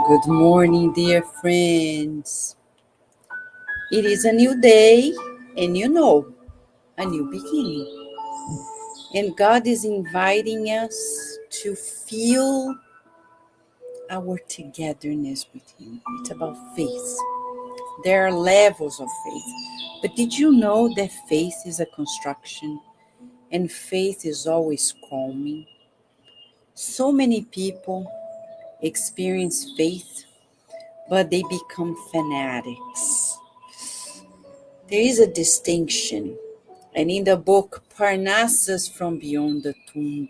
Good morning, dear friends. It is a new day, and a new beginning. And God is inviting us to feel our togetherness with Him. It's about faith. There are levels of faith. But did you know that faith is a construction and faith is always calming? So many people experience faith, but they become fanatics. There is a distinction, and in the book Parnassus from Beyond the Tomb,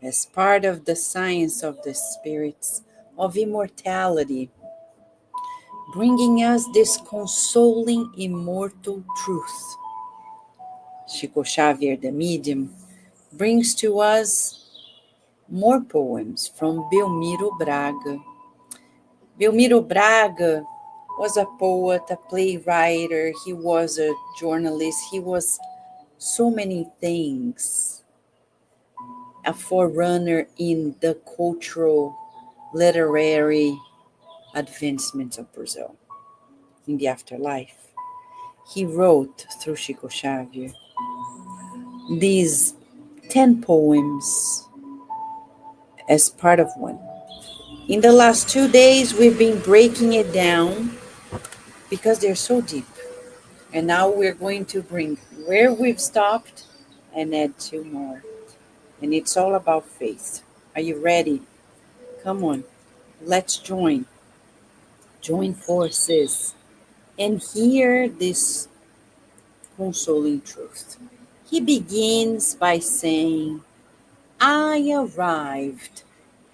as part of the science of the spirits of immortality, bringing us this consoling immortal truth. Chico Xavier, the medium, brings to us more poems from Belmiro Braga. Belmiro Braga was a poet, a playwright, he was a journalist, he was so many things, a forerunner in the cultural, literary advancements of Brazil in the afterlife. He wrote through Chico Xavier these 10 poems as part of one. In the last 2 days, we've been breaking it down because they're so deep. And now we're going to bring where we've stopped and add two more. And it's all about faith. Are you ready? Come on, let's join forces and hear this consoling truth. He begins by saying, I arrived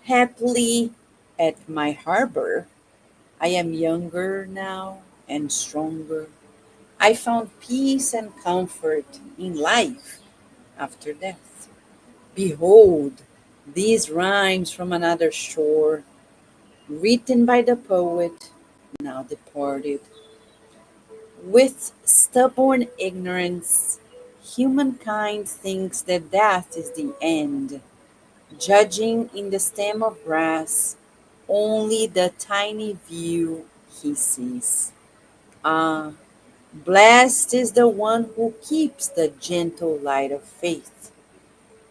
happily at my harbor. I am younger now and stronger. I found peace and comfort in life after death. Behold, these rhymes from another shore, written by the poet, now departed. With stubborn ignorance, humankind thinks that death is the end, judging in the stem of grass only the tiny view he sees. Ah, blessed is the one who keeps the gentle light of faith.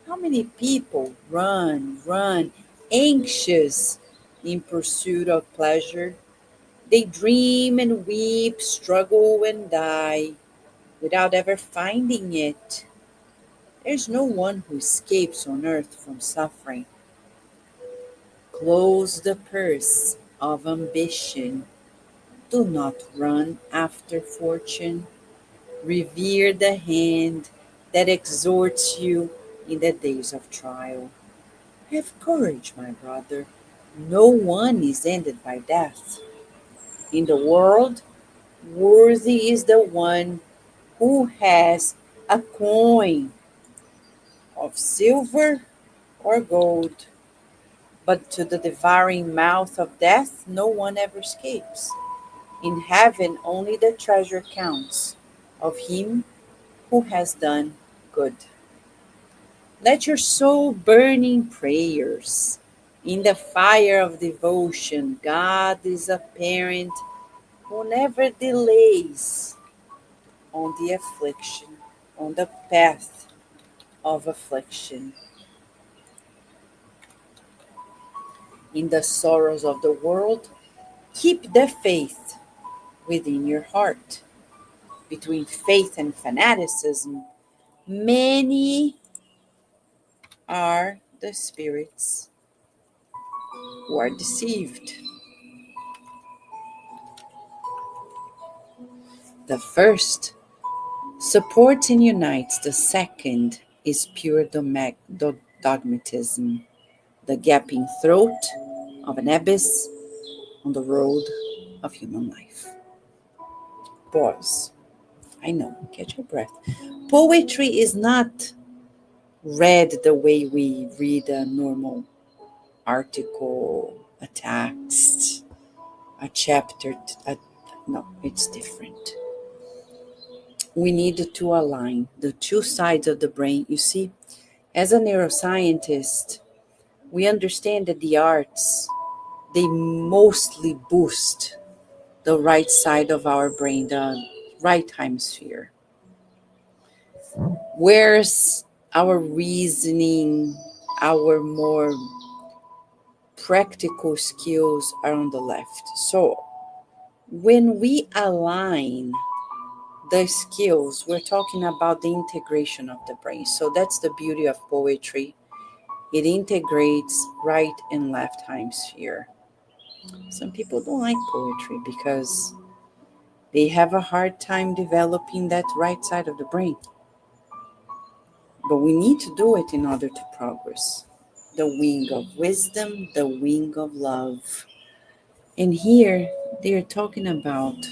How many people run, anxious in pursuit of pleasure? They dream and weep, struggle and die without ever finding it. There's no one who escapes on earth from suffering. Close the purse of ambition. Do not run after fortune. Revere the hand that exhorts you in the days of trial. Have courage, my brother. No one is ended by death. In the world, worthy is the one who has a coin of silver or gold. But to the devouring mouth of death, no one ever escapes. In heaven, only the treasure counts of him who has done good. Let your soul burn in prayers. In the fire of devotion, God is a parent who never delays on the affliction, on the path of affliction. In the sorrows of the world, keep the faith within your heart. Between faith and fanaticism, many are the spirits who are deceived. The first supports and unites, the second is pure dogmatism, the gaping throat of an abyss on the road of human life. Pause. I know, catch your breath. Poetry is not read the way we read a normal article, a text, a chapter. No, it's different. We need to align the two sides of the brain. You see, as a neuroscientist, we understand that the arts, they mostly boost the right side of our brain, the right hemisphere. Whereas our reasoning, our more practical skills are on the left. So when we align the skills, we're talking about the integration of the brain. So that's the beauty of poetry. It integrates right and left hemisphere. Some people don't like poetry because they have a hard time developing that right side of the brain. But we need to do it in order to progress. The wing of wisdom, the wing of love. And here they are talking about,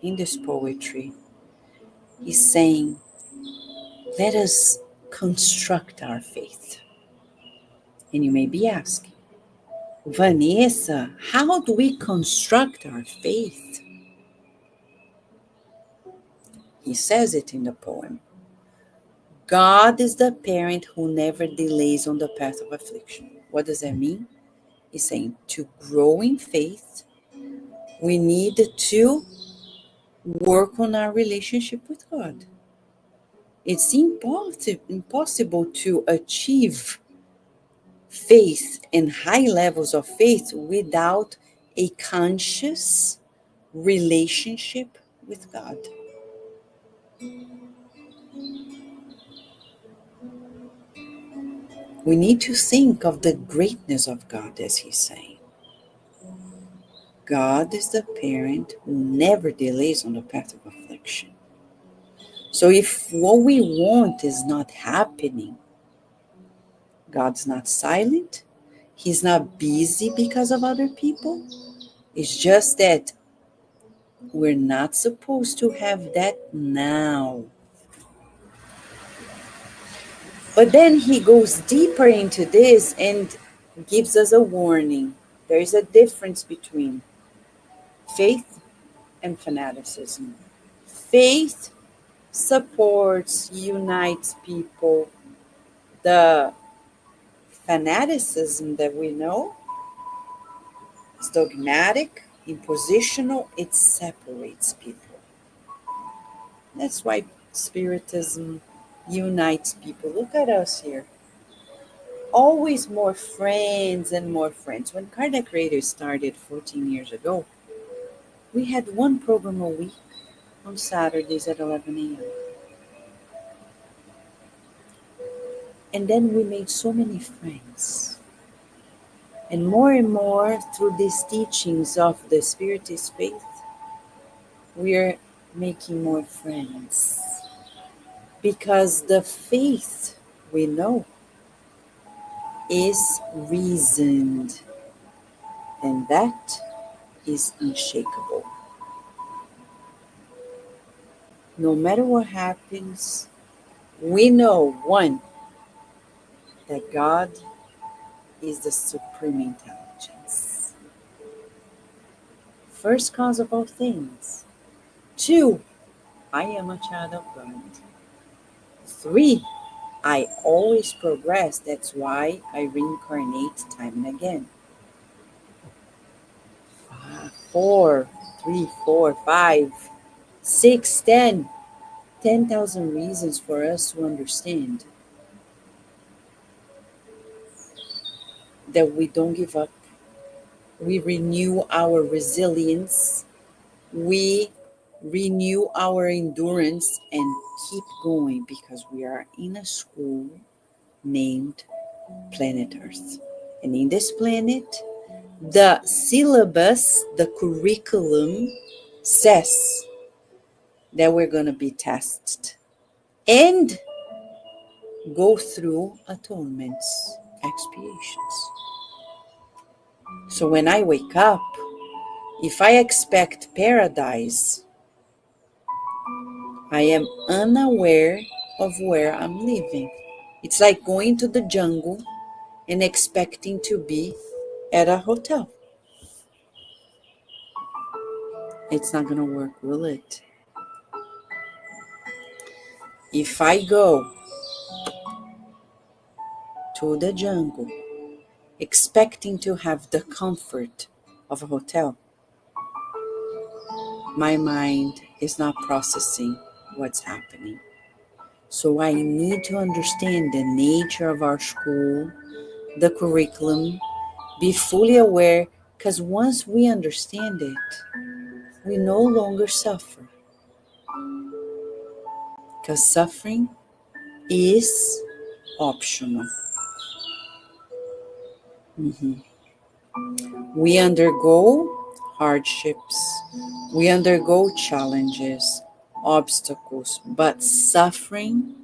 in this poetry, he's saying, let us construct our faith. And you may be asking, Vanessa, how do we construct our faith? He says it in the poem. God is the parent who never delays on the path of affliction. What does that mean? He's saying to grow in faith, we need to work on our relationship with God. It's impossible to achieve faith and high levels of faith without a conscious relationship with God. We need to think of the greatness of God, as he's saying. God is the parent who never delays on the path of affliction. So if what we want is not happening, God's not silent. He's not busy because of other people. It's just that we're not supposed to have that now. But then he goes deeper into this and gives us a warning. There is a difference between faith and fanaticism. Faith supports, unites people. The fanaticism that we know is dogmatic, impositional, it separates people. That's why Spiritism unites people. Look at us here. Always more friends and more friends. When Kardec Radio started 14 years ago, we had one program a week on Saturdays at 11 a.m. And then we made so many friends. And more through these teachings of the Spiritist faith, we're making more friends. Because the faith we know is reasoned, and that is unshakable. No matter what happens, we know, one, that God is the supreme intelligence. First cause of all things. 2, I am a child of God. 3, I always progress. That's why I reincarnate time and again. 4, 3, 4, 5, 6, 10. 10,000 reasons for us to understand that we don't give up. We renew our resilience. We renew our endurance and keep going because we are in a school named Planet Earth. And in this planet, the syllabus, the curriculum says that we're going to be tested and go through atonements, expiations. So when I wake up, if I expect paradise, I am unaware of where I'm living. It's like going to the jungle and expecting to be at a hotel. It's not going to work, will it? If I go to the jungle expecting to have the comfort of a hotel, my mind is not processing what's happening. So I need to understand the nature of our school, the curriculum, be fully aware, because once we understand it, we no longer suffer. Because suffering is optional. We undergo hardships, we undergo challenges, obstacles, but suffering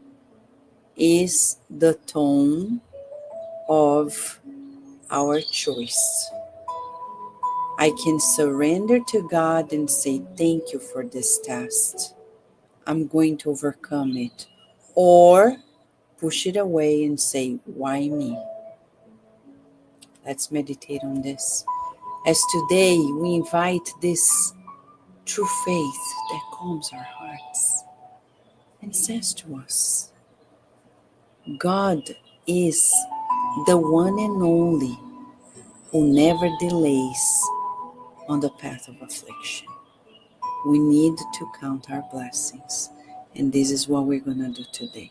is the tone of our choice. I can surrender to God and say, thank you for this test. I'm going to overcome it. Or push it away and say, why me? Let's meditate on this. As today we invite this true faith that calms our hearts and says to us, God is the one and only who never delays on the path of affliction. We need to count our blessings, and this is what we're going to do today.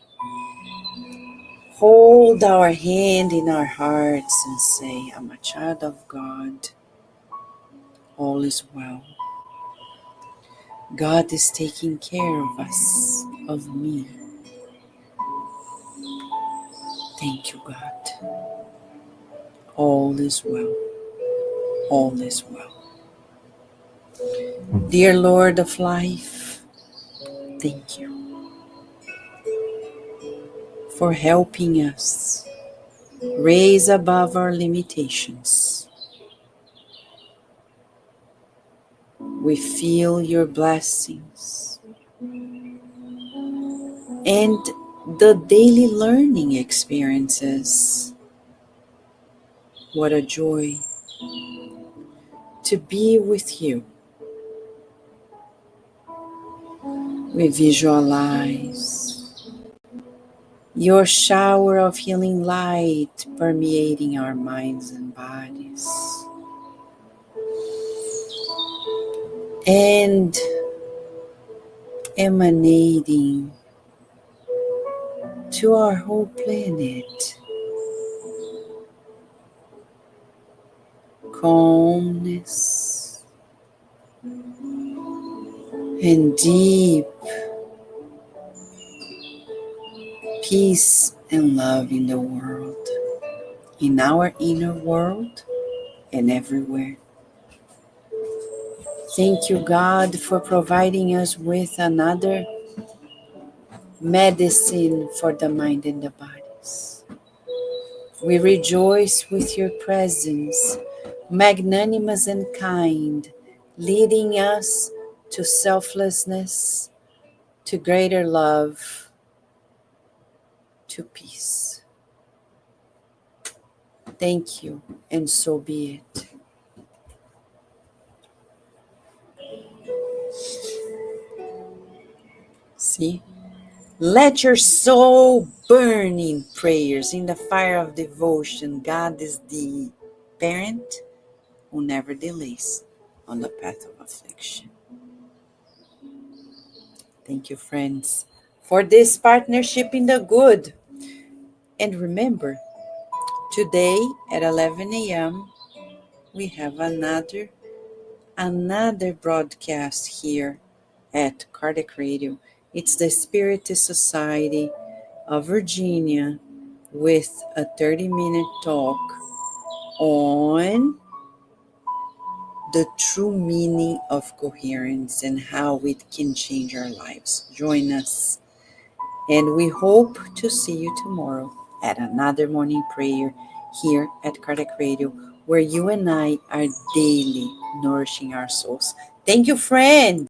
Hold our hand in our hearts and say, I'm a child of God. All is well. God is taking care of us, of me. Thank you, God. All is well. All is well. Dear Lord of life, thank you for helping us raise above our limitations. We feel your blessings and the daily learning experiences. What a joy to be with you. We visualize your shower of healing light permeating our minds and bodies, and emanating to our whole planet. Calmness and deep peace and love in the world, in our inner world and everywhere. Thank you, God, for providing us with another medicine for the mind and the bodies. We rejoice with your presence, magnanimous and kind, leading us to selflessness, to greater love, to peace. Thank you, and so be it. See? Let your soul burn in prayers, in the fire of devotion. God is the parent who never delays on the path of affliction. Thank you, friends, for this partnership in the good. And remember, today at 11 a.m., we have another broadcast here at Cardiac Radio. It's the Spiritist Society of Virginia with a 30-minute talk on the true meaning of coherence and how it can change our lives. Join us, and we hope to see you tomorrow at another morning prayer here at Cardiac Radio, where you and I are daily nourishing our souls. Thank you, friend.